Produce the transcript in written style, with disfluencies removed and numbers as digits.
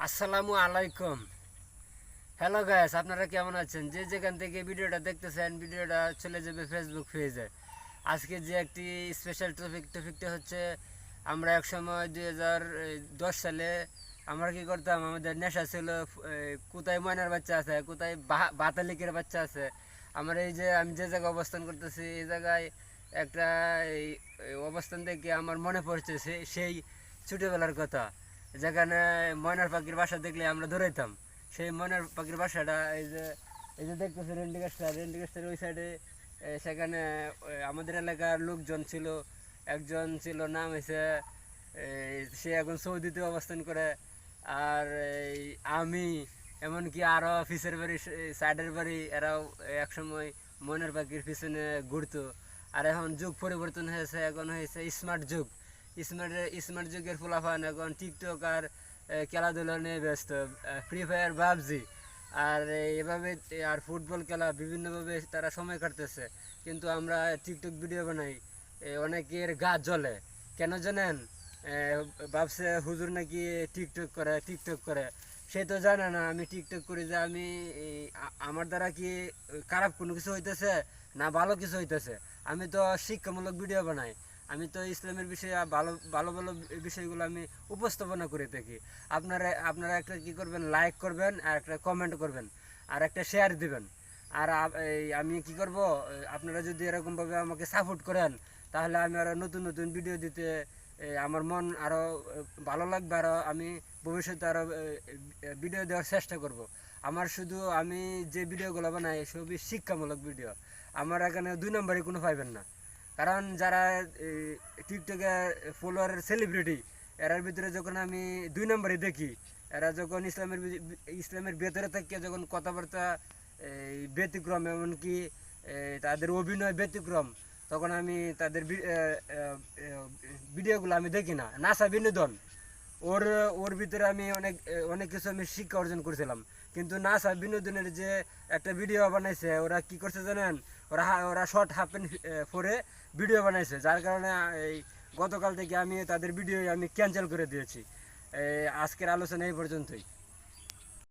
আসসালামু আলাইকুম। Hello guys, আপনারা কেমন আছেন? যে যেখান থেকে ভিডিওটা দেখতেছেন, ভিডিওটা চলে যাবে ফেসবুক পেজে। আজকে যে একটি স্পেশাল টপিকটা হচ্ছে, আমরা এক সময় 2010 সালে আমরা কি করতাম, আমাদের নেশা ছিল কোথায় ময়নার বাচ্চা আছে, কোথায় বাতালিকের বাচ্চা আছে। আমার এই যে আমি যে জায়গায় অবস্থান করতেছি, এই জায়গায় একটা এই এই অবস্থান থেকে আমার মনে পড়ছে সেই ছোটোবেলার কথা, যেখানে ময়নার পাখির বাসা দেখলে আমরা দৌড়াইতাম। সেই ময়নার পাখির বাসাটা এই যে দেখতেছে রেন্ডিগাছটার ওই সাইডে। সেখানে আমাদের এলাকার লোকজন ছিল। একজন ছিল, নাম হয়েছে, সে এখন সৌদিতে অবস্থান করে। আর আমি, এমনকি আরও অফিসের বাড়ি, সাইডের বাড়ি, এরাও একসময় ময়নার পাখির পিছনে ঘুরতো। আর এখন যুগ পরিবর্তন হয়েছে, এখন হয়েছে স্মার্ট যুগ। স্মার্ট যুগের ফুলাফান এখন টিকটক আর খেলাধুলা নিয়ে ব্যস্ত, ফ্রি ফায়ার, পাবজি। আর এভাবে আর ফুটবল খেলা বিভিন্নভাবে তারা সময় কাটতেছে। কিন্তু আমরা টিকটক ভিডিও বানাই, অনেকের গা জ্বলে। কেন জানেন? ভাবছে হুজুর নাকি টিকটক করে। সে তো জানে না আমি টিকটক করি, যে আমি আমার দ্বারা কি খারাপ কোনো কিছু হইতেছে না ভালো কিছু হইতেছে। আমি তো শিক্ষামূলক ভিডিও বানাই। আমি তো ইসলামের বিষয়ে ভালো ভালো ভালো বিষয়গুলো আমি উপস্থাপনা করে থাকি। আপনারা একটা কি করবেন, লাইক করবেন, আর একটা কমেন্ট করবেন, আর একটা শেয়ার দিবেন। আর আমি কি করব, আপনারা যদি এরকমভাবে আমাকে সাপোর্ট করেন, তাহলে আমি আরও নতুন নতুন ভিডিও দিতে আমার মন আরও ভালো লাগবে। আরও আমি ভবিষ্যতে আরও ভিডিও দেওয়ার চেষ্টা করব। আমি যে ভিডিওগুলো বানাই সবই শিক্ষামূলক ভিডিও। আমার এখানে দুই নম্বরে কোনো পাইবেন না। কারণ যারা টিকটকে ফলোয়ারের সেলিব্রিটি, এরার ভিতরে যখন আমি দুই নম্বরে দেখি, এরা যখন ইসলামের ভেতরে থেকে যখন কথাবার্তা ব্যতিক্রম, এমনকি তাদের অভিনয় ব্যতিক্রম, তখন আমি তাদের ভিডিওগুলো আমি দেখি না। নাসা বিনোদন, ওর ওর ভিতরে আমি অনেক অনেক কিছু আমি শিক্ষা অর্জন করেছিলাম। কিন্তু নাসা বিনোদনের যে একটা ভিডিও বানাইছে, ওরা কি করছে জানেন? ওরা শর্ট হাফ প্যান্ট পরে ভিডিও বানাইছে, যার কারণে এই গতকাল থেকে আমি তাদের ভিডিও আমি ক্যান্সেল করে দিয়েছি। আজকের আলোচনা এই পর্যন্তই।